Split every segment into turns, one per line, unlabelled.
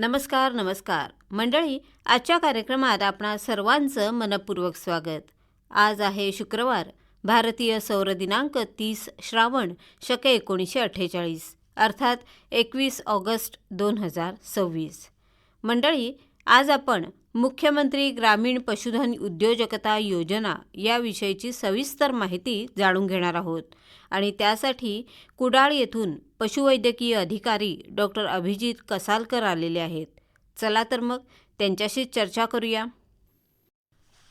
नमस्कार नमस्कार मंडळी, आजच्या कार्यक्रमात आपणा सर्वांचं मनपूर्वक स्वागत. आज आहे शुक्रवार, भारतीय सौर दिनांक 30 श्रावण शके 1948 अर्थात 21 ऑगस्ट 2026. मंडळी, आज आपण मुख्यमंत्री ग्रामीण पशुधन उद्योजकता योजना याविषयीची सविस्तर माहिती जाणून घेणार आहोत आणि त्यासाठी कुडाळ येथून पशुवैद्यकीय अधिकारी डॉक्टर अभिजित कसालकर आलेले आहेत. चला तर मग त्यांच्याशी चर्चा करूया.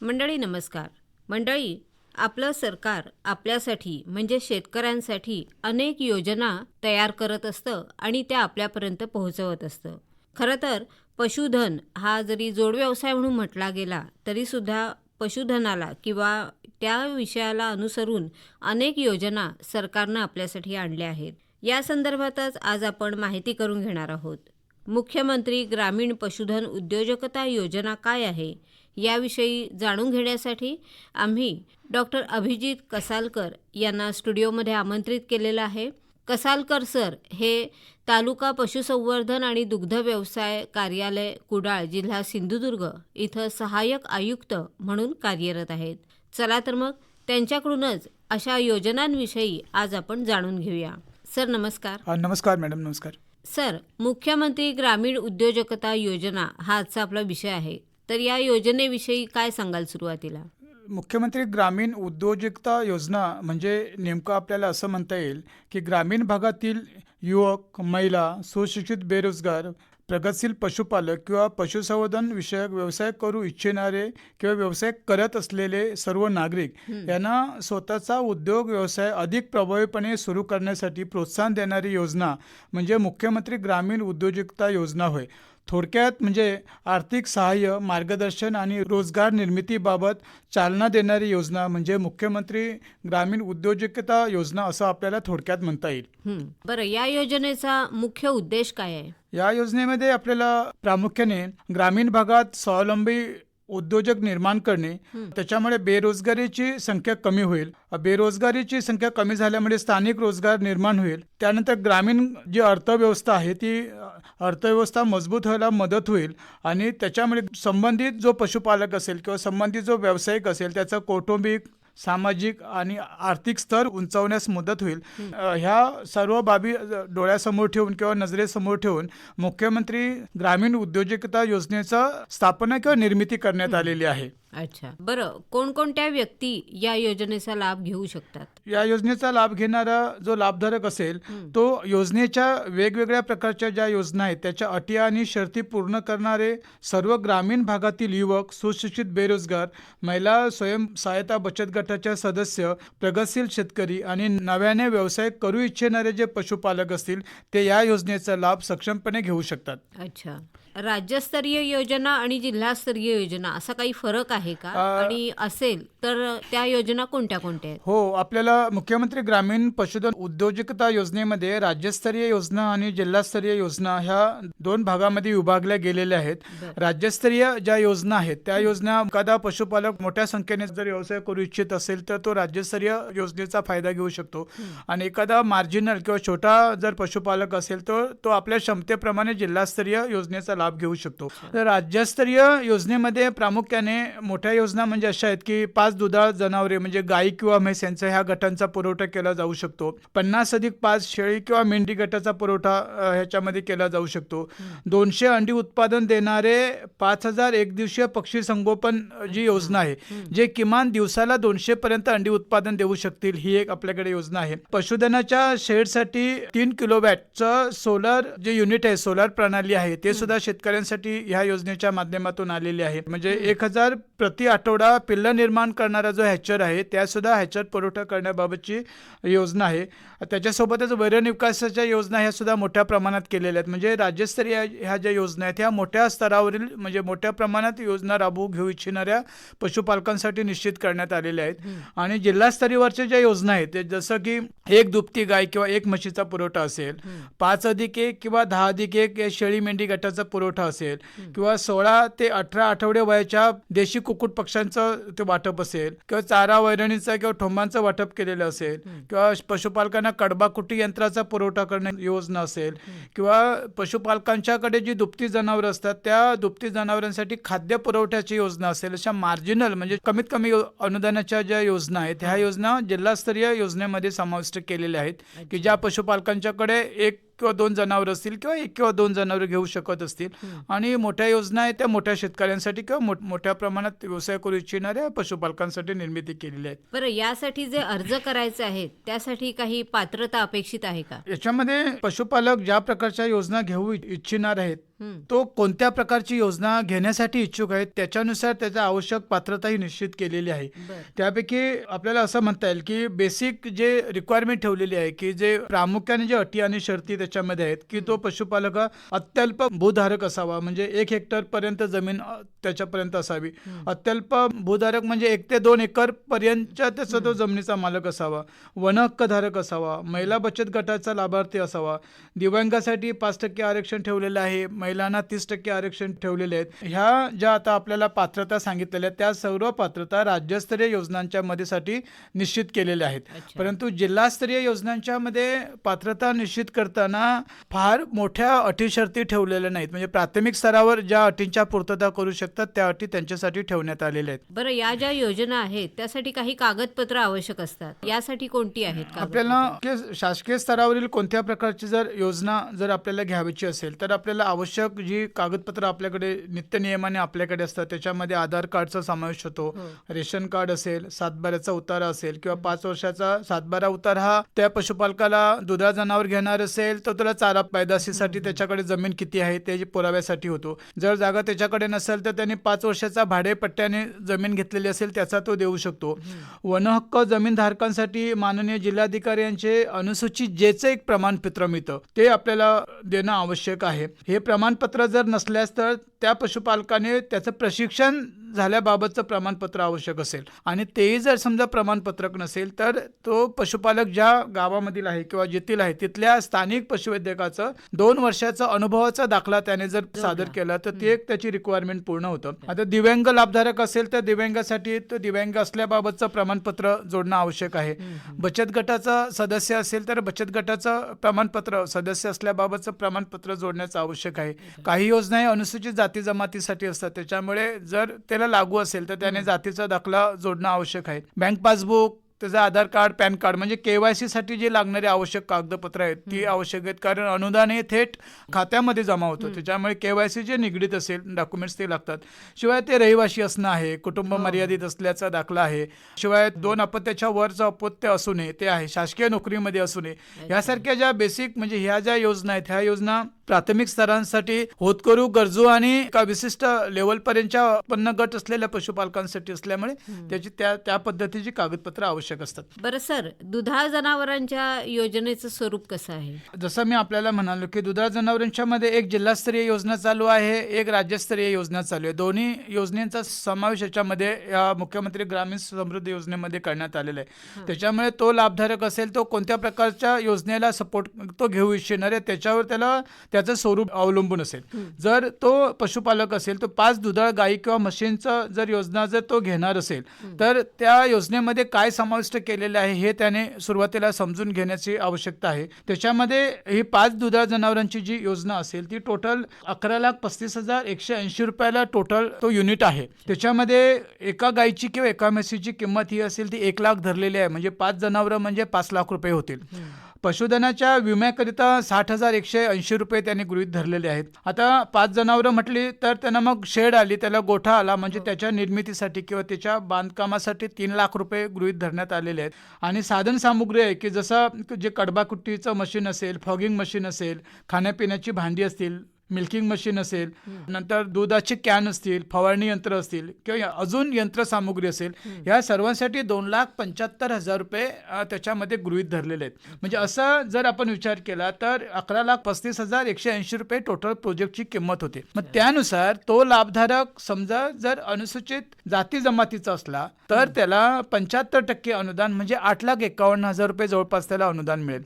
मंडळी नमस्कार. मंडळी, आपलं सरकार आपल्यासाठी म्हणजे शेतकऱ्यांसाठी अनेक योजना तयार करत असतं आणि त्या आपल्यापर्यंत पोहोचवत असतं. खरं तर पशुधन हा जरी जोडव्यवसाय म्हणून म्हटला गेला तरीसुद्धा पशुधनाला किंवा त्या विषयाला अनुसरून अनेक योजना सरकारनं आपल्यासाठी आणल्या आहेत. या संदर्भातच आज आपण माहिती करून घेणार आहोत. मुख्यमंत्री ग्रामीण पशुधन उद्योजकता योजना काय आहे याविषयी जाणून घेण्यासाठी आम्ही डॉक्टर अभिजित कसालकर यांना स्टुडिओमध्ये आमंत्रित केलेलं आहे. कसालकर सर हे तालुका पशुसंवर्धन आणि दुग्ध व्यवसाय कार्यालय कुडाळ, जिल्हा सिंधुदुर्ग इथं सहाय्यक आयुक्त म्हणून कार्यरत आहेत. चला तर मग त्यांच्याकडूनच अशा योजनांविषयी आज आपण जाणून घेऊया. सर नमस्कार.
नमस्कार मॅडम. नमस्कार
सर. मुख्यमंत्री ग्रामीण उद्योजकता योजना हा आजचा आपला विषय आहे, तर या योजनेविषयी काय सांगाल सुरुवातीला?
मुख्यमंत्री ग्रामीण उद्योजकता योजना म्हणजे नेमकं आपल्याला असं म्हणता येईल की ग्रामीण भागातील युवक, महिला, सुशिक्षित बेरोजगार, प्रगतशील पशुपालक किंवा पशुसंवर्धन विषयक व्यवसाय करू इच्छिणारे किंवा व्यवसाय करत असलेले सर्व नागरिक यांना स्वतःचा उद्योग व्यवसाय अधिक प्रभावीपणे सुरू करण्यासाठी प्रोत्साहन देणारी योजना म्हणजे मुख्यमंत्री ग्रामीण उद्योजकता योजना होय. थोडक्यात म्हणजे आर्थिक सहाय्य, मार्गदर्शन आणि रोजगार निर्मितीबाबत चालना देणारी योजना म्हणजे मुख्यमंत्री ग्रामीण उद्योजकता योजना असं आपल्याला थोडक्यात म्हणता येईल.
बरं, या योजनेचा मुख्य उद्देश काय आहे?
या योजनेमध्ये आपल्याला प्रामुख्याने ग्रामीण भागात स्वावलंबी उद्योजक निर्माण करणे, त्याच्यामुळे बेरोजगारीची संख्या कमी होईल. बेरोजगारीची संख्या कमी झाल्यामुळे स्थानिक रोजगार निर्माण होईल. त्यानंतर ग्रामीण जी अर्थव्यवस्था आहे ती अर्थव्यवस्था मजबूत व्हायला मदत होईल आणि त्याच्यामुळे संबंधित जो पशुपालक असेल किंवा संबंधित जो व्यावसायिक असेल त्याचा कौटुंबिक, सामाजिक आणि आर्थिक स्तर उंचावण्यास मदत होईल. ह्या सर्व बाबी डोळ्यासमोर ठेवून किंवा नजरेसमोर ठेवून मुख्यमंत्री ग्रामीण उद्योजकता योजनेचा स्थापना किंवा निर्मिती करण्यात आलेली आहे.
अच्छा, बरं, कोणकोणत्या व्यक्ती या योजनेचा लाभ घेऊ शकतात?
या योजनेचा लाभ घेणारा जो लाभधारक असेल तो योजनेच्या वेगवेगळ्या प्रकारच्या ज्या योजना आहेत त्याच्या अटी आणि शर्ती पूर्ण करणारे सर्व ग्रामीण भागातील युवक, सुशिक्षित बेरोजगार, महिला स्वयंसहायता बचत गटाच्या सदस्य, प्रगतशील शेतकरी आणि नव्याने व्यवसाय करू इच्छिणारे जे पशुपालक असतील ते या योजनेचा लाभ सक्षमपणे घेऊ शकतात.
अच्छा, राज्यस्तरीय योजना आणि जिल्हास्तरीय योजना असा काही फरक आहे का? आणि असेल तर त्या योजना कोणत्या कोणत्या आहेत?
हो, आपल्याला मुख्यमंत्री ग्रामीण पशुधन उद्योजकता योजनेमध्ये राज्यस्तरीय योजना आणि जिल्हास्तरीय योजना ह्या दोन भागामध्ये विभागल्या गेलेल्या आहेत. राज्यस्तरीय ज्या योजना आहेत त्या योजना एखादा पशुपालक मोठ्या संख्येने जर व्यवसाय करू इच्छित असेल तर तो राज्यस्तरीय योजनेचा फायदा घेऊ शकतो आणि एखादा मार्जिनल किंवा छोटा जर पशुपालक असेल तर तो आपल्या क्षमतेप्रमाणे जिल्हास्तरीय योजनेचा लाभ घेऊ शकतो. तर राज्यस्तरीय योजनेमध्ये प्रामुख्याने मोठ्या योजना म्हणजे अशा आहेत की 5 दुधाळ जनावरे म्हणजे गाई किंवा म्हैस यांचा ह्या गटांचा पुरवठा केला जाऊ शकतो. 50+5 शेळी किंवा मेंढी गटाचा पुरवठा ह्याच्यामध्ये केला जाऊ शकतो. 200 अंडी उत्पादन देणारे 5,000 एकदिवसीय पक्षी संगोपन जी योजना आहे जे किमान दिवसाला 200 पर्यंत अंडी उत्पादन देऊ शकतील, ही एक आपल्याकडे योजना आहे. पशुधनाच्या शेडसाठी 3 किलोवॅटचं सोलर जे युनिट आहे, सोलार प्रणाली आहे, ते सुद्धा शेतकऱ्यांसाठी ह्या योजनेच्या माध्यमातून आलेले आहे. म्हणजे 1,000 प्रति आठवडा पिल्ल निर्माण करणारा जो हॅचर आहे त्या सुद्धा हॅचर पुरवठा करण्याबाबतची योजना आहे. त्याच्यासोबतच वैरण विकासाच्या योजना ह्या सुद्धा मोठ्या प्रमाणात केलेल्या आहेत. म्हणजे राज्यस्तरीय ह्या ज्या योजना आहेत ह्या मोठ्या स्तरावरील म्हणजे मोठ्या प्रमाणात योजना राबवू घेऊ इच्छिणाऱ्या पशुपालकांसाठी निश्चित करण्यात आलेल्या आहेत. आणि जिल्हास्तरीयवरच्या ज्या योजना आहेत ते जसं की 1 दुभती गाय किंवा 1 म्हशीचा पुरवठा असेल, 5+1 किंवा 10+1 शेळी मेंढी गटाचा पुरवठा पुरवठा असेल किंवा 16 ते 18 आठवडे वयाच्या देशी कुक्कुट पक्ष्यांचं ते वाटप असेल किंवा चारा वैरणीचं किंवा ठोंबांचं वाटप केलेलं असेल किंवा पशुपालकांना कडबा कुटी यंत्राचा पुरवठा करण्याची योजना असेल किंवा पशुपालकांच्याकडे जी दुभती जनावरं असतात त्या दुभती जनावरांसाठी खाद्य पुरवठ्याची योजना असेल, अशा मार्जिनल म्हणजे कमीत कमी अनुदानाच्या ज्या योजना आहेत ह्या योजना जिल्हास्तरीय योजनेमध्ये समाविष्ट केलेल्या आहेत की ज्या पशुपालकांच्याकडे 1 किंवा 2 जनावर असतील किंवा 1 किंवा 2 जनावर घेऊ शकत असतील आणि मोठ्या योजना आहेत त्या मोठ्या शेतकऱ्यांसाठी किंवा मोठ्या प्रमाणात व्यवसाय करू इच्छिणाऱ्या पशुपालकांसाठी निर्मिती केलेली आहे.
बरं, यासाठी जे अर्ज करायचे आहेत त्यासाठी काही पात्रता अपेक्षित आहे का?
याच्यामध्ये पशुपालक ज्या प्रकारच्या योजना घेऊ इच्छिणार आहेत तो कोणत्या प्रकारची योजना घेण्यासाठी इच्छुक आहेत त्याच्यानुसार त्याच्या आवश्यक पात्रताही निश्चित केलेली आहे. त्यापैकी आपल्याला असं म्हणता येईल की बेसिक जे रिक्वायरमेंट ठेवलेली आहे की जे प्रामुख्याने जे अटी आणि शर्ती त्याच्यामध्ये आहेत की तो पशुपालक अत्यल्प भूधारक असावा, म्हणजे 1 हेक्टर पर्यंत जमीन त्याच्यापर्यंत असावी. अत्यल्प भूधारक म्हणजे 1 ते 2 एकर पर्यंतच्या त्याचा तो जमिनीचा मालक असावा. वन हक्कधारक असावा. महिला बचत गटाचा लाभार्थी असावा. दिव्यांगासाठी 5% आरक्षण ठेवलेलं आहे. महिलांना 30% आरक्षण ठेवलेले आहेत. ह्या ज्या आता आपल्याला पात्रता सांगितलेल्या त्या सर्व पात्रता राज्यस्तरीय योजनांच्या मध्येसाठी निश्चित केलेल्या आहेत. परंतु जिल्हास्तरीय योजनांच्या मध्ये पात्रता निश्चित करताना फार मोठ्या अटी शर्ती ठेवलेल्या नाहीत. म्हणजे प्राथमिक स्तरावर ज्या अटींच्या पूर्तता करू शकतात त्या अटी त्यांच्यासाठी ठेवण्यात आलेल्या आहेत.
बरं, या ज्या योजना आहेत त्यासाठी काही कागदपत्र आवश्यक असतात, यासाठी कोणती आहेत?
आपल्याला शासकीय स्तरावरील कोणत्या प्रकारची जर योजना जर आपल्याला घ्यावीची असेल तर आपल्याला आवश्यक जी कागदपत्र आपल्याकडे नित्यनियमाने आपल्याकडे असतात त्याच्यामध्ये आधार कार्डचा समावेश होतो. रेशन कार्ड असेल, 7/12चा उतारा असेल किंवा 5 वर्षाचा 7/12 उतारा हा त्या पशुपालकाला दुधा जनावर घेणार असेल तर त्याला चारा पैदाशीसाठी त्याच्याकडे जमीन किती आहे त्याची पुराव्यासाठी होतो. जर जागा त्याच्याकडे नसेल तर त्यांनी 5 वर्षाचा भाडेपट्ट्याने जमीन घेतलेली असेल त्याचा तो देऊ शकतो. वनहक्क जमीनधारकांसाठी माननीय जिल्हाधिकारी यांचे अनुसूचित जेचं एक प्रमाणपत्र मिळतं ते आपल्याला देणं आवश्यक आहे. हे प्रमाणपत्र जर नसल्यास तर त्या पशुपालकाने त्याचं प्रशिक्षण झाल्याबाबतचं प्रमाणपत्र आवश्यक असेल आणि तेही जर समजा प्रमाणपत्रक नसेल तर तो पशुपालक ज्या गावामधील आहे किंवा जेथील आहे तिथल्या स्थानिक पशुवैद्यकाचं 2 वर्षाचा अनुभवाचा दाखला त्याने जर सादर केला तर ते एक त्याची रिक्वायरमेंट पूर्ण होतं. आता दिव्यांग लाभधारक असेल तर दिव्यांगासाठी तो दिव्यांग असल्याबाबतचं प्रमाणपत्र जोडणं आवश्यक आहे. बचत गटाचा सदस्य असेल तर बचत गटाचं प्रमाणपत्र सदस्य असल्याबाबतचं प्रमाणपत्र जोडण्याचं आवश्यक आहे. काही योजना हे अनुसूचित जाती जमातीसाठी असतात त्याच्यामुळे जर त्याला लागू असेल तर त्याने जातीचा दाखला जोडणं आवश्यक आहे. बँक पासबुक, त्याचं आधार कार्ड, पॅन कार्ड म्हणजे KYC साठी जे लागणारे आवश्यक कागदपत्र आहेत ती आवश्यक आहेत. कारण अनुदान हे थेट खात्यामध्ये जमा होतं त्याच्यामुळे KYC जे निगडीत असेल डॉक्युमेंट्स ते लागतात. शिवाय ते रहिवाशी असणं आहे, कुटुंब मर्यादित असल्याचा दाखला आहे. शिवाय 2 अपत्याच्या वरचं अपत्य असू नये ते आहे, शासकीय नोकरीमध्ये असू नये. यासारख्या ज्या बेसिक म्हणजे ह्या ज्या योजना आहेत ह्या योजना प्राथमिक स्तरांसाठी होतकरू गरजू आणि एका विशिष्ट लेवलपर्यंतच्या उत्पन्न गट असलेल्या पशुपालकांसाठी असल्यामुळे त्याची त्या पद्धतीची कागदपत्र आवश्यक असतात.
बरं सर, दुधाळ जनावरांच्या योजनेचं स्वरूप कसं आहे?
जसं मी आपल्याला म्हणालो की दुधाळ जनावरांच्या मध्ये एक जिल्हास्तरीय योजना चालू आहे, एक राज्यस्तरीय योजना चालू आहे. दोन्ही योजनेचा समावेश याच्यामध्ये या मुख्यमंत्री ग्रामीण समृद्धी योजनेमध्ये करण्यात आलेला आहे. त्याच्यामुळे तो लाभधारक असेल तो कोणत्या प्रकारच्या योजनेला सपोर्ट तो घेऊ इच्छिणार आहे त्याच्यावर त्याचं स्वरूप अवलंबून असेल. जर तो पशुपालक असेल तो 5 दुधाळ गाई किंवा म्हशींचं जर योजना जर तो घेणार असेल तर त्या योजनेमध्ये काय समाविष्ट केलेले आहे हे त्याने सुरुवातीला समजून घेण्याची आवश्यकता आहे. त्याच्यामध्ये ही 5 दुधाळ जनावरांची जी योजना असेल ती टोटल 11,35,180 रुपयाला टोटल तो युनिट आहे. त्याच्यामध्ये एका गायची किंवा एका म्हशीची किंमत ही असेल ती 1 लाख धरलेली आहे. म्हणजे 5 जनावरं म्हणजे 5 लाख रुपये होतील. पशुधनाच्या विम्याकरिता 60,180 रुपये त्यांनी गृहीत धरलेले आहेत. आता 5 जनावरं म्हटली तर त्यांना मग शेड आली, त्याला गोठा आला म्हणजे त्याच्या निर्मितीसाठी किंवा त्याच्या बांधकामासाठी 3 लाख रुपये गृहीत धरण्यात आलेले आहेत. आणि साधन सामुग्री आहे की जसं जे कडबाकुट्टीचं मशीन असेल, फॉगिंग मशीन असेल, खाण्यापिण्याची भांडी असतील, मिल्किंग मशीन असेल, नंतर दुधाचे कॅन असतील, फवारणी यंत्र असतील किंवा अजून यंत्रसामुग्री असेल, या सर्वांसाठी 2,75,000 रुपये त्याच्यामध्ये गृहीत धरलेले आहेत. म्हणजे असं जर आपण विचार केला तर 11,35,180 रुपये टोटल प्रोजेक्टची किंमत होते. मग त्यानुसार तो लाभधारक समजा जर अनुसूचित जाती जमातीचा असला तर त्याला 75% अनुदान म्हणजे 8,51,000 रुपये जवळपास त्याला अनुदान मिळेल.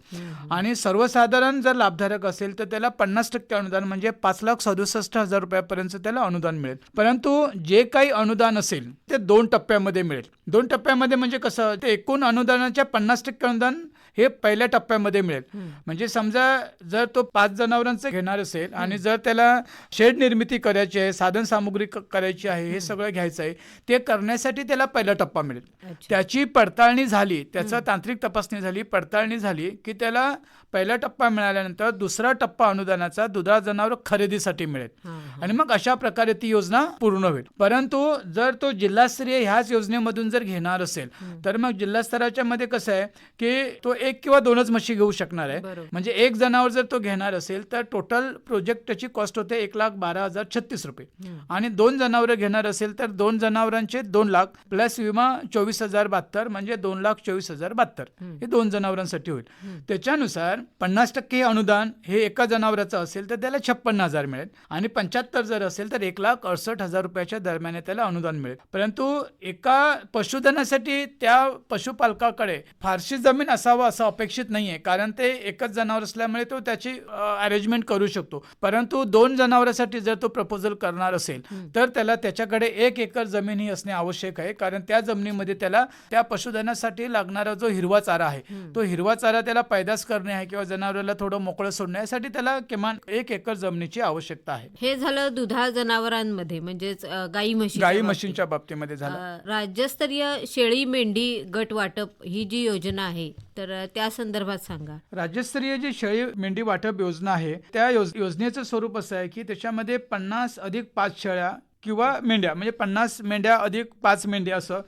आणि सर्वसाधारण जर लाभधारक असेल तर त्याला 50% अनुदान म्हणजे म्हणजे 5,67,000 रुपयापर्यंत त्याला अनुदान मिळेल. परंतु जे काही अनुदान असेल ते 2 टप्प्यामध्ये मिळेल. 2 टप्प्यामध्ये म्हणजे कसं, ते एकूण अनुदानाच्या 50% अनुदान हे पहिल्या टप्प्यामध्ये मिळेल. म्हणजे समजा जर तो 5 जनावरांचं घेणार असेल आणि जर त्याला शेड निर्मिती करायची आहे, साधन सामुग्री करायची आहे, हे सगळं घ्यायचं आहे, ते करण्यासाठी त्याला पहिला टप्पा मिळेल. त्याची पडताळणी झाली, त्याचा तांत्रिक तपासणी झाली, पडताळणी झाली की त्याला पहिला टप्पा मिळाल्यानंतर दुसरा टप्पा अनुदानाचा दुधाळ जनावर खरेदीसाठी मिळेल आणि मग अशा प्रकारे ती योजना पूर्ण होईल. परंतु जर तो जिल्हास्तरीय ह्याच योजनेमधून जर घेणार असेल तर मग जिल्हा स्तराच्या मध्ये कसं आहे की तो 1 किंवा 2च म्हशी घेऊ शकणार आहे. म्हणजे 1 जनावर जर तो घेणार असेल तर टोटल प्रोजेक्टची कॉस्ट होते 1,12,036 रुपये आणि 2 जनावर घेणार असेल तर 2 जनावरांचे 2 लाख प्लस विमा 24,072 म्हणजे 2,24,072 हे 2 जनावरांसाठी होईल. त्याच्यानुसार 50% अनुदान हे एका जनावराचं असेल तर त्याला 56,000 मिळेल आणि 75 जर असेल तर 1,68,000 रुपयाच्या दरम्यान त्याला अनुदान मिळेल. परंतु एका पशुधनासाठी त्या पशुपालकाकडे फारशी जमीन असावं असं अपेक्षित नाहीये, कारण ते एकच जनावर असल्यामुळे तो त्याची अरेंजमेंट करू शकतो. परंतु 2 जनावरांसाठी जर तो प्रपोजल करणार असेल तर त्याला त्याच्याकडे 1 एकर जमीन ही असणे आवश्यक आहे, कारण त्या जमिनीमध्ये त्याला त्या पशुधनासाठी लागणारा जो हिरवा चारा आहे तो हिरवा चारा त्याला पैदास करणे आहे किंवा जनावराला थोडं मोकळं सोडण्यासाठी त्याला किमान 1 एकर जमिनीची आवश्यकता आहे.
हे झालं दुधाळ जनावरांमध्ये म्हणजेच गाई
म्हशींच्या बाबतीमध्ये झालं.
राज्यस्तरीय शेळी मेंढी गट वाटप ही जी योजना आहे तर त्या संदर्भात सांगा.
राज्यस्तरीय जी शेळी मेंढी वाटप योजना आहे त्या योजनेचं स्वरूप असं आहे की त्याच्यामध्ये 50 अधिक 5 शेळ्या किंवा मेंढ्या म्हणजे 50 मेंढ्या अधिक 5 मेंढ्या असं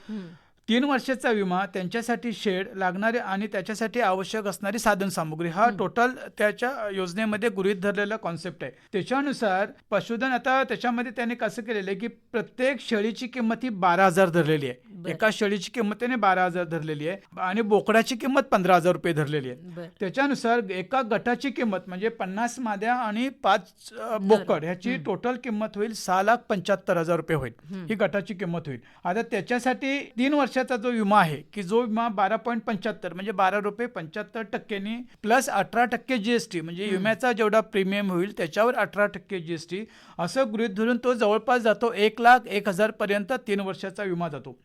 3 वर्षाचा विमा, त्यांच्यासाठी शेड लागणारे आणि त्याच्यासाठी आवश्यक असणारी साधन सामुग्री हा टोटल त्याच्या योजनेमध्ये गृहीत धरलेला कॉन्सेप्ट आहे. त्याच्यानुसार पशुधन आता त्याच्यामध्ये त्याने कसं केलेलं आहे की प्रत्येक शेळीची किंमत ही 12,000 धरलेली आहे. एका शेळीची किंमत त्याने 12,000 धरलेली आहे आणि बोकडाची किंमत 15,000 रुपये धरलेली आहे. त्याच्यानुसार एका गटाची किंमत म्हणजे 50 माद्या आणि 5 बोकड ह्याची टोटल किंमत होईल 6,75,000 रुपये होईल. ही गटाची किंमत होईल. आता त्याच्यासाठी 3 वर्षाचा जो विमा आहे की जो विमा 12.75 म्हणजे 12 रुपये 75 टक्क्यांनी प्लस 18% जीएसटी म्हणजे विम्याचा जेवढा प्रीमियम होईल त्याच्यावर 18% जीएसटी असं गृहीत धरून तो जवळपास जातो 1,01,000 पर्यंत 3 वर्षाचा विमा जातो.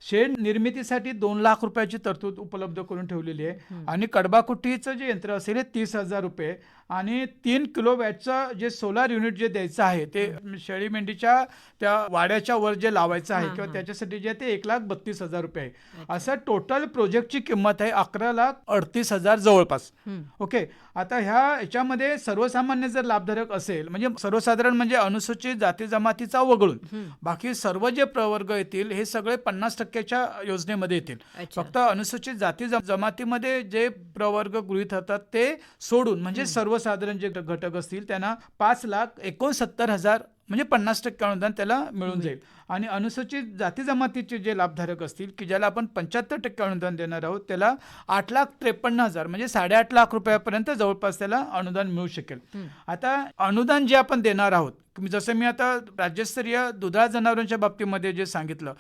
शेड निर्मितीसाठी 2 लाख रुपयाची तरतूद उपलब्ध करून ठेवलेली आहे आणि कडबाकुट्टीचं जे यंत्र असेल 30,000 रुपये आणि 3 किलोवॅटचं जे सोलार युनिट जे द्यायचं आहे ते शेळी मेंढीच्या त्या वाड्याच्या वर जे लावायचं आहे किंवा त्याच्यासाठी जे ते 1,32,000 रुपये आहे. असं टोटल प्रोजेक्टची किंमत आहे 11,38,000 जवळपास. ओके. आता ह्याच्यामध्ये सर्वसामान्य जर लाभधारक असेल म्हणजे सर्वसाधारण म्हणजे अनुसूचित जाती जमातीचा वगळून बाकी सर्व जे प्रवर्ग येतील हे सगळे 50%च्या योजनेमध्ये येतील. फक्त अनुसूचित जाती जमातीमध्ये जे प्रवर्ग गृहीत होतात ते सोडून म्हणजे सर्वसाधारण जे घटक असतील त्यांना 5,69,000 म्हणजे 50% अनुदान त्याला मिळून जाईल. आणि अनुसूचित जाती जमातीचे जे लाभधारक असतील की ज्याला आपण 75% अनुदान देणार आहोत त्याला 8,53,000 म्हणजे 8.5 लाख रुपयापर्यंत जवळपास त्याला अनुदान मिळू शकेल. आता अनुदान जे आपण देणार आहोत जसं मी आता राज्यस्तरीय दुधाळ जनावरांच्या बाबतीमध्ये जे सांगितलं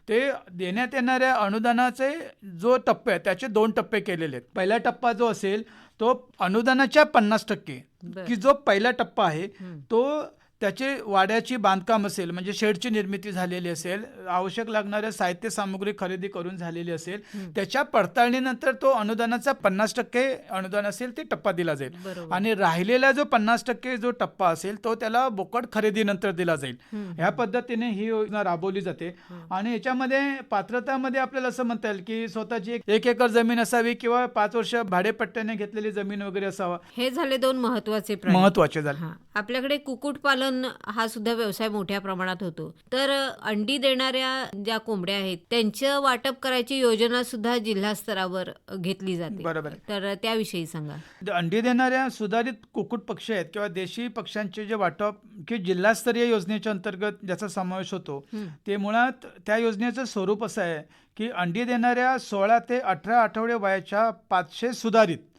ते देण्यात येणाऱ्या अनुदानाचे जो टप्पे आहे त्याचे 2 टप्पे केलेले आहेत. पहिला टप्पा जो असेल तो अनुदानाच्या 50% की जो पहिला टप्पा आहे तो त्याचे वाड्याची बांधकाम असेल म्हणजे शेडची निर्मिती झालेली असेल, आवश्यक लागणाऱ्या साहित्य सामुग्री खरेदी करून झालेली असेल, त्याच्या पडताळणीनंतर तो अनुदानाचा 50% अनुदान असेल ते टप्पा दिला जाईल आणि राहिलेला जो 50% जो टप्पा असेल तो त्याला बोकड खरेदीनंतर दिला जाईल. ह्या पद्धतीने ही योजना राबवली जाते. आणि याच्यामध्ये पात्रतामध्ये आपल्याला असं म्हणता येईल की स्वतःची 1 एकर जमीन असावी किंवा 5 वर्ष भाडेपट्ट्याने घेतलेली जमीन वगैरे असावा.
हे झाले 2 महत्वाचे
झाले.
आपल्याकडे कुक्कुटपालन हा सुद्धा व्यवसाय मोठ्या प्रमाणात होतो. तर अंडी देणाऱ्या ज्या कोंबड्या आहेत त्यांचं वाटप करायची योजना सुद्धा जिल्हा स्तरावर घेतली जाते.
बरोबर.
तर त्याविषयी सांगा.
अंडी देणाऱ्या सुधारित कुक्कुट पक्षी आहेत किंवा देशी पक्ष्यांचे जे वाटप की जिल्हास्तरीय योजनेच्या अंतर्गत ज्याचा समावेश होतो ते मुळात त्या योजनेचं स्वरूप असं आहे की अंडी देणाऱ्या 16 ते 18 आठवडे वयाच्या 500 सुधारित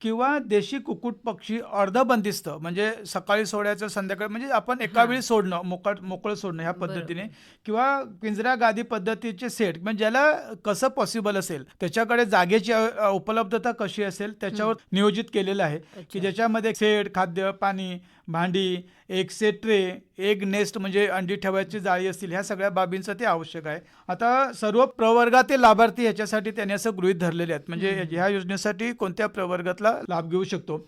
किंवा देशी कुक्कुट पक्षी अर्धबंदिस्त म्हणजे सकाळी सोडायचं संध्याकाळी म्हणजे आपण एका वेळी सोडणं मोकळं सोडणं ह्या पद्धतीने किंवा पिंजरा गादी पद्धतीचे सेट म्हणजे ज्याला कसं पॉसिबल असेल त्याच्याकडे जागेची उपलब्धता कशी असेल त्याच्यावर नियोजित केलेलं आहे की ज्याच्यामध्ये सेट खाद्य पाणी भांडी, एक सेट ट्रे, एक नेस्ट म्हणजे अंडी ठेवायची जाळी असतील, ह्या सगळ्या बाबींचं ते आवश्यक आहे. आता सर्व प्रवर्गातील लाभार्थी ह्याच्यासाठी त्यांनी असं गृहीत धरलेले आहेत, म्हणजे ह्या योजनेसाठी कोणत्या प्रवर्गातला लाभ घेऊ शकतो.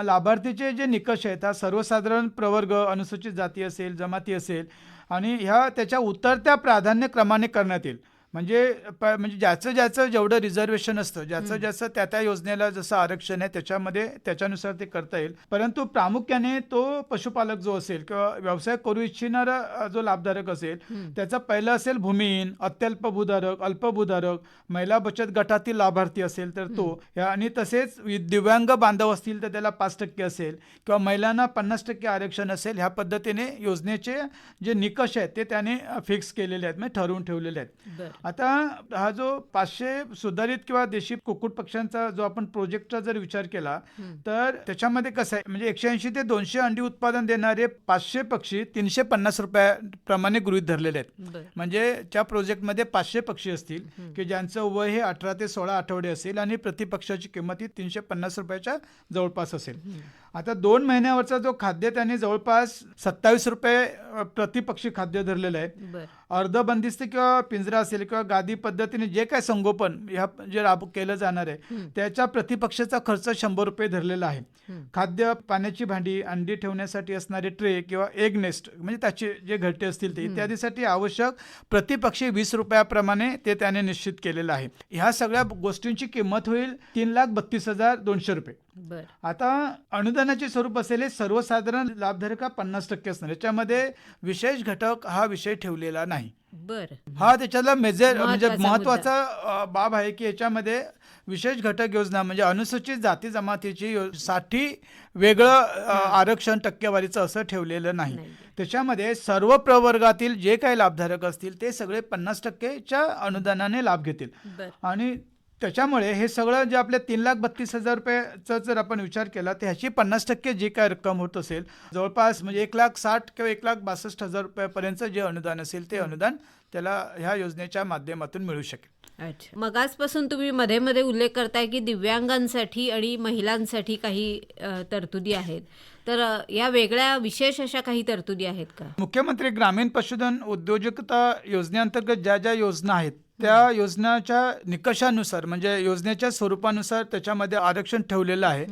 लाभार्थीचे जे निकष आहेत, हा सर्वसाधारण प्रवर्ग, अनुसूचित जाती असेल, जमाती असेल आणि ह्या त्याच्या उतरत्या प्राधान्य क्रमाने करण्यात येईल. म्हणजे ज्याचं जेवढं रिझर्वेशन असतं, ज्याचं त्या योजनेला जसं आरक्षण आहे त्याच्यानुसार ते करता येईल. परंतु प्रामुख्याने तो पशुपालक जो असेल किंवा व्यवसाय करू इच्छिणारा जो लाभधारक असेल, त्याचा पहिला असेल भूमिहीन, अत्यल्प भूधारक, अल्प भूधारक, महिला बचत गटातील लाभार्थी असेल तर तो, आणि तसेच दिव्यांग बांधव असतील तर त्याला 5% असेल किंवा महिलांना 50% आरक्षण असेल. ह्या पद्धतीने योजनेचे जे निकष आहेत ते त्याने फिक्स केलेले आहेत, म्हणजे ठरवून ठेवलेले आहेत. आता हा जो 500 सुधारित किंवा देशी कुक्कुट पक्ष्यांचा जो आपण प्रोजेक्टचा जर विचार केला तर त्याच्यामध्ये कसं आहे, म्हणजे 180 ते 200 अंडी उत्पादन देणारे 500 पक्षी 350 रुपयाप्रमाणे गृहीत धरलेले आहेत. म्हणजे त्या प्रोजेक्टमध्ये 500 पक्षी असतील की ज्यांचं वय हे 18 ते 16 आठवडे असेल आणि प्रति पक्षाची किंमत ही 350 रुपयाच्या जवळपास असेल. आता 2 महिन्यावरचा जो खाद्य त्याने जवळपास 27 रुपये प्रति पक्षी खाद्य धरलेलं आहे. अर्ध बंदिस्त किंवा पिंजरा असेल किंवा गादी पद्धतीने जे काय संगोपन जे केलं जाणार आहे त्याच्या प्रतिपक्षाचा खर्च 100 रुपये धरलेला आहे. खाद्य, पाण्याची भांडी, अंडी ठेवण्यासाठी असणारे ट्रे किंवा एग नेस्ट म्हणजे त्याचे जे घरटे असतील ते इत्यादीसाठी आवश्यक प्रतिपक्षी 20 रुपयाप्रमाणे ते त्याने निश्चित केलेलं आहे. ह्या सगळ्या गोष्टींची किंमत होईल 3,32,200 रुपये. आता अनुदानाचे स्वरूप असेल हे सर्वसाधारण लाभधारक 50% असणार. याच्यामध्ये विशेष घटक हा विषय ठेवलेला नाही. हा त्याच्याला म्हणजे महत्वाचा बाब आहे की याच्यामध्ये विशेष घटक योजना म्हणजे अनुसूचित जाती जमातीची साठी वेगळं आरक्षण टक्केवारीचं असं ठेवलेलं नाही. त्याच्यामध्ये सर्व प्रवर्गातील जे काही लाभधारक असतील ते सगळे 50%च्या अनुदानाने लाभ घेतील. आणि त्याच्यामुळे हे सगळं जे आपल्या 3,32,000 रुपयाचा जर आपण विचार केला तर ह्याची 50% जी काय रक्कम होत असेल जवळपास म्हणजे 1,60,000 किंवा 1,62,000 रुपयापर्यंत जे अनुदान असेल ते अनुदान त्याला ह्या योजनेच्या माध्यमातून मिळू शकेल.
अच्छा, मग आजपासून तुम्ही मध्ये मध्ये उल्लेख करताय की दिव्यांगांसाठी आणि महिलांसाठी काही तरतुदी आहेत, तर या वेगळ्या विशेष अशा काही तरतुदी आहेत का?
मुख्यमंत्री ग्रामीण पशुधन उद्योजकता योजनेअंतर्गत ज्या योजना आहेत त्या योजनेच्या निकषानुसार म्हणजे योजनेच्या स्वरूपानुसार त्याच्यामध्ये आरक्षण ठेवलेलं आहे.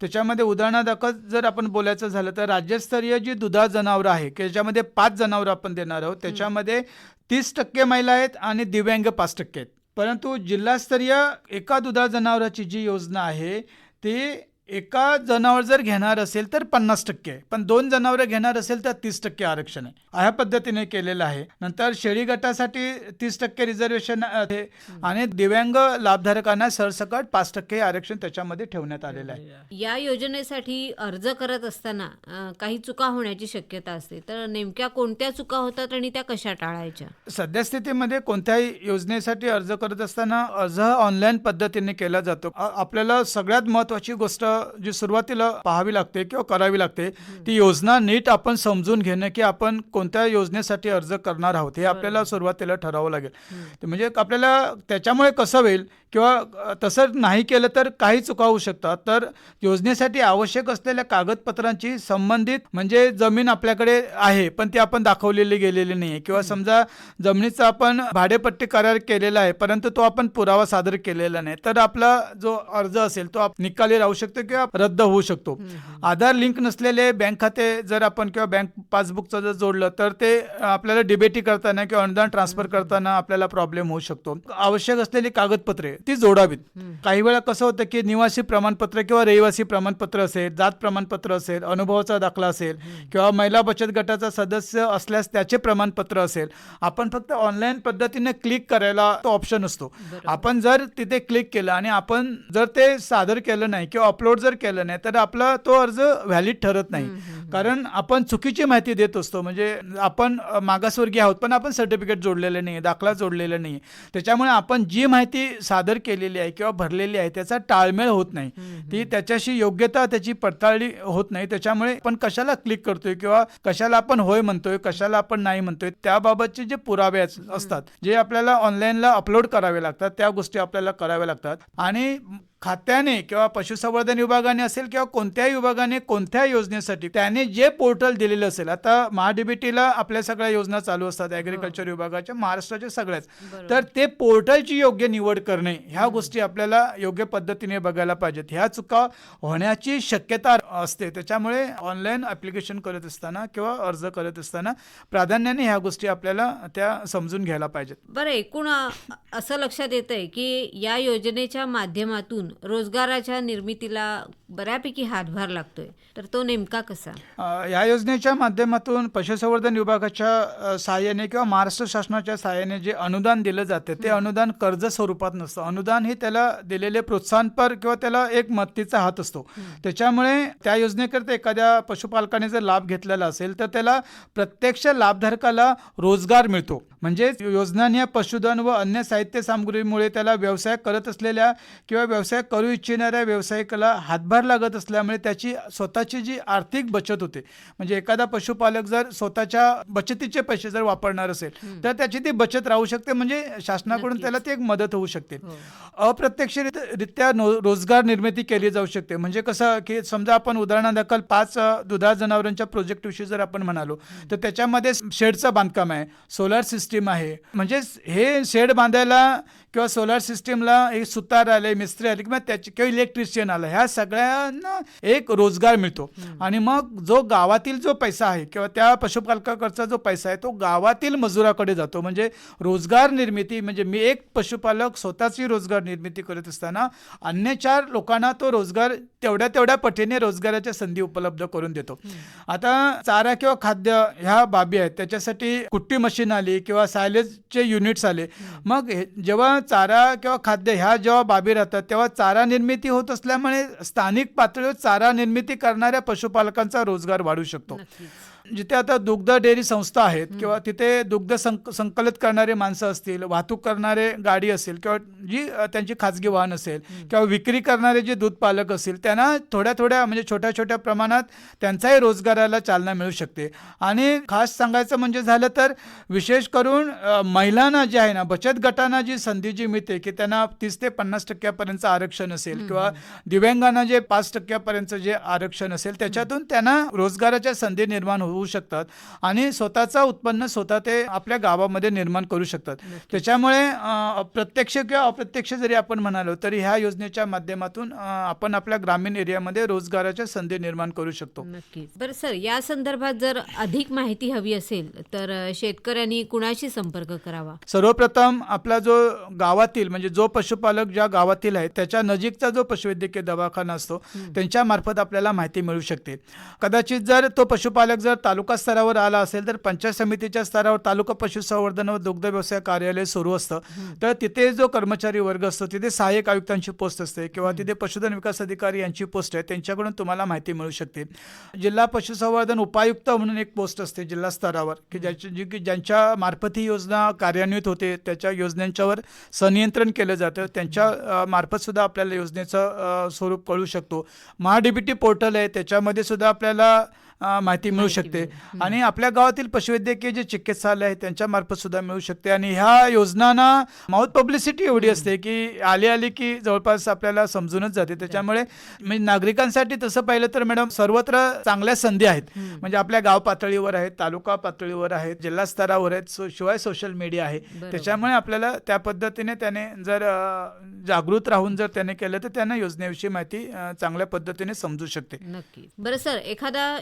त्याच्यामध्ये उदाहरणादाखल जर आपण बोलायचं झालं तर राज्यस्तरीय जी दुधाळ जनावरं आहे की ज्याच्यामध्ये 5 जनावरं आपण देणार आहोत त्याच्यामध्ये 30% महिला आहेत आणि दिव्यांग 5% आहेत. परंतु जिल्हास्तरीय एका दुधाळ जनावराची जी योजना आहे ती एका जनावर जर घेणार असेल तर 50% पण 2 जनावरं घेणार असेल तर 30% आरक्षण आहे. ह्या पद्धतीने केलेलं आहे. नंतर शेळी गटासाठी 30% रिझर्वेशन आहे आणि दिव्यांग लाभधारकांना सरसकट 5% आरक्षण त्याच्यामध्ये ठेवण्यात आलेलं आहे.
या योजनेसाठी अर्ज करत असताना काही चुका होण्याची शक्यता असते, तर नेमक्या कोणत्या चुका होतात आणि त्या कशा टाळायच्या?
सद्यस्थितीमध्ये कोणत्याही योजनेसाठी अर्ज करत असताना अर्ज ऑनलाईन पद्धतीने केला जातो. आपल्याला सगळ्यात महत्त्वाची गोष्ट जी सुरुवातीला पाहावी लागते किंवा करावी लागते ती योजना नीट आपण समजून घेणं की आपण कोणत्या योजनेसाठी अर्ज करणार आहोत हे आपल्याला सुरुवातीला ठरावं लागेल. म्हणजे आपल्याला त्याच्यामुळे कसं होईल किंवा तसं नाही केलं तर काही चुका होऊ शकतात. तर योजनेसाठी आवश्यक असलेल्या कागदपत्रांची संबंधित म्हणजे जमीन आपल्याकडे आहे पण ती आपण दाखवलेली गेलेली नाही किंवा समजा जमिनीचा आपण भाडेपट्टी करार केलेला आहे परंतु तो आपण पुरावा सादर केलेला नाही तर आपला जो अर्ज असेल तो निकाली राहू शकतो किंवा रद्द होऊ शकतो. आधार लिंक नसलेले बँक खाते जर आपण किंवा बँक पासबुकचं जर जोडलं तर ते आपल्याला डीबीटी करताना किंवा अनुदान ट्रान्सफर करताना आपल्याला प्रॉब्लेम होऊ शकतो. आवश्यक असलेली कागदपत्रे ती जोडावीत. काही वेळा कसं होतं की निवासी प्रमाणपत्र किंवा रहिवासी प्रमाणपत्र असेल, जात प्रमाणपत्र असेल, अनुभवाचा दाखला असेल किंवा महिला बचत गटाचा सदस्य असल्यास त्याचे प्रमाणपत्र असेल, आपण फक्त ऑनलाईन पद्धतीने क्लिक करायला तो ऑप्शन असतो. आपण जर तिथे क्लिक केलं आणि आपण जर ते सादर केलं नाही किंवा अपलोड जर केलं नाही तर आपला तो अर्ज व्हॅलिड ठरत नाही. कारण आपण चुकीची माहिती देत असतो. म्हणजे आपण मागासवर्गीय आहोत पण आपण सर्टिफिकेट जोडलेलं नाही, दाखला जोडलेला नाही. त्याच्यामुळे आपण जी माहिती सादर केलेली आहे किंवा भरलेली आहे त्याचा ताळमेळ होत नाही, ती त्याच्याशी योग्यता त्याची पडताळणी होत नाही. त्याच्यामुळे आपण कशाला क्लिक करतोय किंवा कशाला आपण होय म्हणतोय, कशाला आपण नाही म्हणतोय त्याबाबतचे जे पुरावे असतात जे आपल्याला ऑनलाईनला अपलोड करावे लागतात त्या गोष्टी आपल्याला कराव्या लागतात. आणि खात्याने किंवा पशुसंवर्धन विभागाने असेल किंवा कोणत्याही विभागाने कोणत्या योजनेसाठी त्याने जे पोर्टल दिलेलं असेल, आता महाडीबीटीला आपल्या सगळ्या योजना चालू असतात ॲग्रिकल्चर विभागाच्या, महाराष्ट्राच्या सगळ्याच, तर ते पोर्टलची योग्य निवड करणे ह्या गोष्टी आपल्याला योग्य पद्धतीने बघायला पाहिजेत. ह्या चुका होण्याची शक्यता असते. त्याच्यामुळे ऑनलाईन ॲप्लिकेशन करत असताना किंवा अर्ज करत असताना प्राधान्याने ह्या गोष्टी आपल्याला त्या समजून घ्यायला पाहिजेत.
बरं, एकूण असं लक्षात येतंय की या योजनेच्या माध्यमातून रोजगाराच्या निर्मितीला बऱ्यापैकी हातभार लागतोय, तर तो नेमका कसा?
या योजनेच्या माध्यमातून पशुसंवर्धन विभागाच्या सहाय्याने किंवा महाराष्ट्र शासनाच्या सहाय्याने जे अनुदान दिलं जाते ते अनुदान कर्ज स्वरूपात नसतं. अनुदान हे त्याला दिलेले प्रोत्साहनपर किंवा त्याला एक मदतीचा हात असतो. त्याच्यामुळे त्या योजनेकरता एखाद्या पशुपालकाने जर लाभ घेतलेला असेल तर त्याला प्रत्यक्ष लाभधारकाला रोजगार मिळतो. म्हणजे योजनांनी पशुधन व अन्य साहित्य सामग्रीमुळे त्याला व्यवसाय करत असलेल्या किंवा व्यवसाय करू इच्छिणाऱ्या व्यावसायिकाला हातभार लागत असल्यामुळे त्याची स्वतःची जी आर्थिक बचत होते. म्हणजे एखादा पशुपालक जर स्वतःच्या बचतीचे पैसे जर वापरणार असेल तर त्याची ती बचत राहू शकते. म्हणजे शासनाकडून त्याला ती एक मदत होऊ शकते. अप्रत्यक्षरित्या रोजगार निर्मिती केली जाऊ शकते. म्हणजे कसं की समजा आपण उदाहरणादाखल 5 दुधाळ जनावरांच्या प्रोजेक्टविषयी जर आपण म्हणालो तर त्याच्यामध्ये शेडचं बांधकाम आहे, सोलार सिस्टीम आहे. म्हणजे हे शेड बांधायला किंवा सोलार सिस्टीमला एक सुतार आले, मिस्त्री आले किंवा त्याचे किंवा इलेक्ट्रिशियन आलं, ह्या सगळ्यांना एक रोजगार मिळतो. आणि मग जो गावातील जो पैसा आहे किंवा त्या पशुपालकाकडचा जो पैसा आहे तो गावातील मजुराकडे जातो. म्हणजे रोजगार निर्मिती, म्हणजे मी एक पशुपालक स्वतःची रोजगार निर्मिती करत असताना अन्य 4 लोकांना तो रोजगार तेवढ्या पटीने रोजगाराच्या संधी उपलब्ध करून देतो. आता चारा किंवा खाद्य ह्या बाबी आहेत, त्याच्यासाठी कुट्टी मशीन आली किंवा सायलेजचे युनिट्स आले. मग जेव्हा चारा किंवा खाद्य ह्या जेव्हा बाबी राहतात तेव्हा चारा निर्मिती होत असल्यामुळे स्थानिक पातळीवर चारा निर्मिती करणाऱ्या पशुपालकांचा रोजगार वाढू शकतो. जिथे आता दुग्ध डेअरी संस्था आहेत किंवा तिथे दुग्ध संकलित करणारे माणसं असतील, वाहतूक करणारे गाडी असेल किंवा जी त्यांची खाजगी वाहन असेल किंवा विक्री करणारे जे दूध पालक असतील, त्यांना थोड्या म्हणजे छोट्या प्रमाणात त्यांचाही रोजगाराला चालना मिळू शकते. आणि खास सांगायचं म्हणजे झालं तर विशेष करून महिलांना जे आहे ना, बचत गटांना जी संधी जी मिळते की त्यांना 30 ते 50% आरक्षण असेल किंवा दिव्यांगांना जे 5% जे आरक्षण असेल त्याच्यातून त्यांना रोजगाराच्या संधी निर्माण होऊ शकतात आणि स्वतःचं उत्पन्न स्वतः ते आपल्या गावामध्ये निर्माण करू शकतात. त्याच्यामुळे प्रत्यक्ष किंवा अप्रत्यक्ष जरी आपण म्हणालो तरी ह्या योजनेच्या माध्यमातून आपण आपल्या ग्रामीण एरियामध्ये रोजगाराच्या संधी निर्माण करू शकतो.
नक्कीच. बरं सर, या संदर्भात जर अधिक माहिती हवी असेल तर शेतकऱ्यांनी कुणाशी संपर्क करावा?
सर्वप्रथम आपला जो गावातील म्हणजे जो पशुपालक ज्या गावातील आहे त्याच्या नजीकचा जो पशुवैद्यकीय दवाखाना असतो त्यांच्या मार्फत आपल्याला माहिती मिळू शकते. कदाचित जर तो पशुपालक जर तालुका स्तरावर आला असेल तर पंचायत समितीच्या स्तरावर तालुका पशुसंवर्धन व दुग्ध व्यवसाय कार्यालय सुरू असतं. तर तिथे जो कर्मचारी वर्ग असतो तिथे सहाय्यक आयुक्तांची पोस्ट असते किंवा तिथे पशुधन विकास अधिकारी यांची पोस्ट आहे, त्यांच्याकडून तुम्हाला माहिती मिळू शकते. जिल्हा पशुसंवर्धन उपायुक्त म्हणून एक पोस्ट असते जिल्हा स्तरावर की ज्यांच्या मार्फत ही योजना कार्यान्वित होते, त्याच्या योजनांच्यावर संनियंत्रण केलं जातं, त्यांच्या मार्फत सुद्धा आपल्याला योजनेचं स्वरूप कळू शकतो. महाडीबीटी पोर्टल आहे, त्याच्यामध्ये सुद्धा आपल्याला माहिती मिळू शकते. आणि आपल्या गावातील पशुवैद्यकीय जे चिकित्सालय आहे त्यांच्या मार्फत सुद्धा मिळू शकते. आणि ह्या योजनांना माउथ पब्लिसिटी एवढी असते की आली की जवळपास आपल्याला समजूनच जाते. त्याच्यामुळे म्हणजे नागरिकांसाठी तसं पाहिलं तर मॅडम सर्वत्र चांगल्या संधी आहेत. म्हणजे आपल्या गाव पातळीवर आहेत, तालुका पातळीवर आहेत, जिल्हा स्तरावर आहेत, शिवाय सोशल मीडिया आहे. त्याच्यामुळे आपल्याला त्या पद्धतीने त्याने जर जागृत राहून जर त्याने केलं तर त्यांना योजनेविषयी माहिती चांगल्या पद्धतीने समजू शकते.
नक्की. बरं सर, एखादा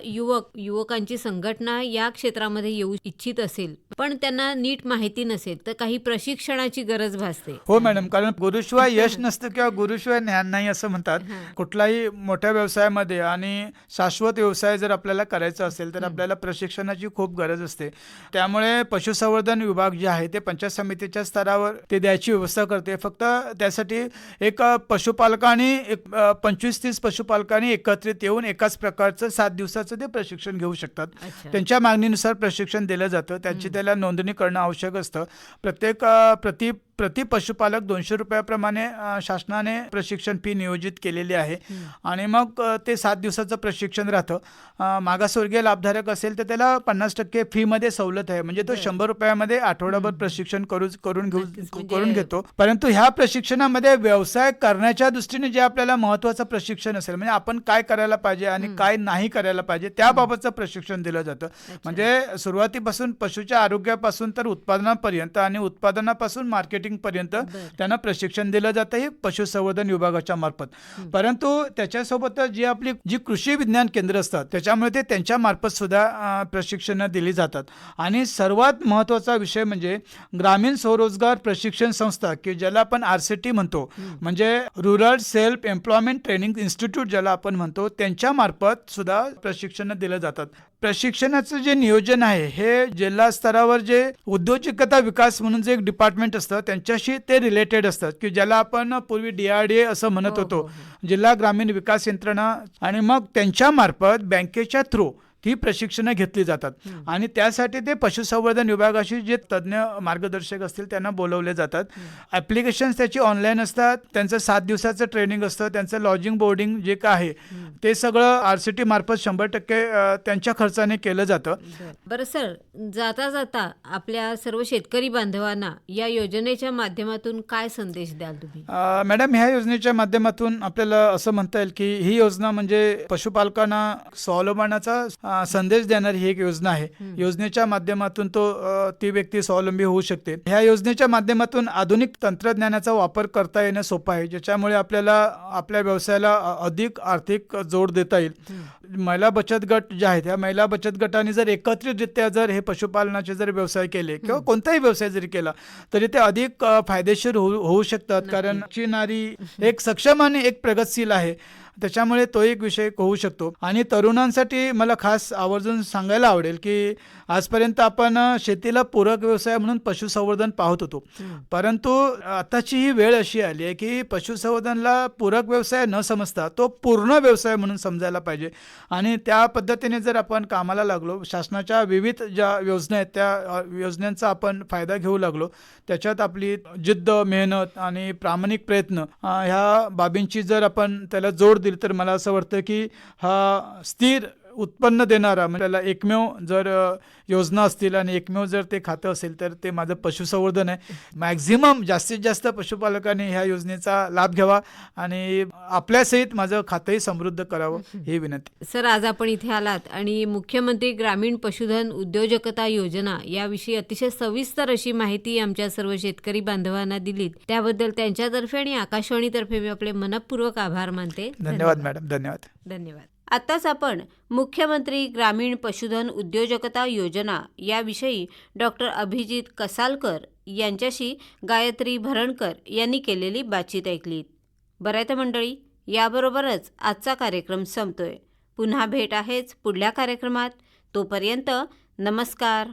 युवकांची संघटना या क्षेत्रामध्ये येऊ इच्छित असेल पण त्यांना नीट माहिती नसेल तर काही प्रशिक्षणाची गरज भासते.
हो मॅडम, कारण गुरुशिवाय यश नसतं किंवा गुरुशिवाय ज्ञान नाही असं म्हणतात. कुठलाही मोठ्या व्यवसायामध्ये आणि शाश्वत व्यवसाय जर आपल्याला करायचा असेल तर आपल्याला प्रशिक्षणाची खूप गरज असते. त्यामुळे पशुसंवर्धन विभाग जे आहे ते पंचायत समितीच्या स्तरावर ते द्यायची व्यवस्था करते. फक्त त्यासाठी एक पशुपालकांनी 25-30 पशुपालकांनी एकत्रित येऊन एकाच प्रकारचं 7 दिवसाचं ते प्रशिक्षण घेऊ शकतात. त्यांच्या मागणीनुसार प्रशिक्षण दिलं जातं. त्याची त्याला नोंदणी करणं आवश्यक असतं. प्रति प्रति पशुपालक 200 रुपयाप्रमाणे शासनाने प्रशिक्षण फी नियोजित केलेली आहे. आणि मग ते 7 दिवसाचं प्रशिक्षण राहतं. मागासवर्गीय लाभधारक असेल तर त्याला 50% फीमध्ये सवलत आहे. म्हणजे तो 100 रुपयामध्ये आठवडाभर प्रशिक्षण करून घेतो. परंतु ह्या प्रशिक्षणामध्ये व्यवसाय करण्याच्या दृष्टीने जे आपल्याला महत्त्वाचं प्रशिक्षण असेल, म्हणजे आपण काय करायला पाहिजे आणि काय नाही करायला पाहिजे त्याबाबतचं प्रशिक्षण दिलं जातं. म्हणजे सुरुवातीपासून पशुच्या आरोग्यापासून तर उत्पादनापर्यंत आणि उत्पादनापासून मार्केटिंगपर्यंत त्यांना प्रशिक्षण दिलं जातं हे पशुसंवर्धन विभागाच्या मार्फत. परंतु त्याच्यासोबतच जी कृषी विज्ञान केंद्र असतात त्याच्यामुळे ते त्यांच्या मार्फत सुद्धा प्रशिक्षणं दिली जातात. आणि सर्वात महत्त्वाचा विषय म्हणजे ग्रामीण स्वरोजगार प्रशिक्षण संस्था, की ज्याला आपण RCT म्हणतो, म्हणजे rural self employment training institute ज्याला आपण म्हणतो, त्यांच्या मार्फत सुद्धा प्रशिक्षण दिलं जातात. प्रशिक्षणाचं जे नियोजन आहे हे जिल्हा स्तरावर जे उद्योजकता विकास म्हणून जे एक डिपार्टमेंट असतं त्यांच्याशी ते रिलेटेड असतात, की ज्याला आपण पूर्वी DRDA असं म्हणत होतो, जिल्हा ग्रामीण विकास यंत्रणा. आणि मग त्यांच्या मार्फत बँकेच्या थ्रू ती प्रशिक्षणं घेतली जातात. आणि त्यासाठी ते पशुसंवर्धन विभागाशी जे तज्ज्ञ मार्गदर्शक असतील त्यांना बोलवले जातात. ॲप्लिकेशन्स त्याची ऑनलाईन असतात. त्यांचं 7 दिवसाचं ट्रेनिंग असतं. त्यांचं लॉजिंग बोर्डिंग जे काय आहे ते सगळं RCT मार्फत 100% त्यांच्या खर्चाने केलं जातं.
बरं सर, जाता जाता आपल्या सर्व शेतकरी बांधवांना या योजनेच्या माध्यमातून काय संदेश द्याल तुम्ही?
मॅडम, ह्या योजनेच्या माध्यमातून आपल्याला असं म्हणता येईल की ही योजना म्हणजे पशुपालकांना स्वावलंबनाचा संदेश देणारी ही एक योजना आहे. योजनेच्या माध्यमातून ती व्यक्ती स्वावलंबी होऊ शकते. ह्या योजनेच्या माध्यमातून आधुनिक तंत्रज्ञानाचा वापर करता येणं सोपं आहे, ज्याच्यामुळे आपल्याला आपल्या व्यवसायाला अधिक आर्थिक जोड देता येईल. महिला बचत गट जे आहेत, ह्या महिला बचत गटाने जर एकत्रितरित्या जर हे पशुपालनाचे जर व्यवसाय केले किंवा कोणताही व्यवसाय जरी केला तरी ते अधिक फायदेशीर होऊ शकतात. कारण ची नारी एक सक्षम आणि एक प्रगतशील आहे, त्याच्यामुळे तो एक विषय होऊ शकतो. आणि तरुणांसाठी मला खास आवर्जून सांगायला आवडेल की आजपर्यंत आपण शेतीला पूरक व्यवसाय म्हणून पशुसंवर्धन पाहत होतो, परंतु आताची ही वेळ अशी आली आहे की पशुसंवर्धनला पूरक व्यवसाय न समजता तो पूर्ण व्यवसाय म्हणून समजायला पाहिजे. आणि त्या पद्धतीने जर आपण कामाला लागलो, शासनाच्या विविध ज्या योजना आहेत त्या योजनांचा आपण फायदा घेऊ लागलो, त्याच्यात आपली जिद्द, मेहनत आणि प्रामाणिक प्रयत्न ह्या बाबींची जर आपण त्याला जोड दिली तर मला असं वाटतं की हा स्थिर उत्पन्न देणारा म्हणजे त्याला एकमेव जर योजना असतील आणि एकमेव जर ते खातं असेल तर ते माझं पशुसंवर्धन आहे. मॅक्झिमम जास्तीत जास्त पशुपालकांनी ह्या योजनेचा लाभ घ्यावा आणि आपल्यासहित माझं खातंही समृद्ध करावं ही विनंती.
सर, आज आपण इथे आलात आणि मुख्यमंत्री ग्रामीण पशुधन उद्योजकता योजना याविषयी अतिशय सविस्तर अशी माहिती आमच्या सर्व शेतकरी बांधवांना दिलीत, त्याबद्दल त्यांच्यातर्फे आणि आकाशवाणीतर्फे मी आपले मनपूर्वक आभार मानते.
धन्यवाद मॅडम. धन्यवाद.
आत्ताच आपण मुख्यमंत्री ग्रामीण पशुधन उद्योजकता योजना याविषयी डॉक्टर अभिजित कसालकर यांच्याशी गायत्री भरणकर यांनी केलेली बातचीत ऐकलीत. बरं आहे तर मंडळी, याबरोबरच आजचा कार्यक्रम संपतोय. पुन्हा भेट आहेच पुढल्या कार्यक्रमात. तोपर्यंत नमस्कार.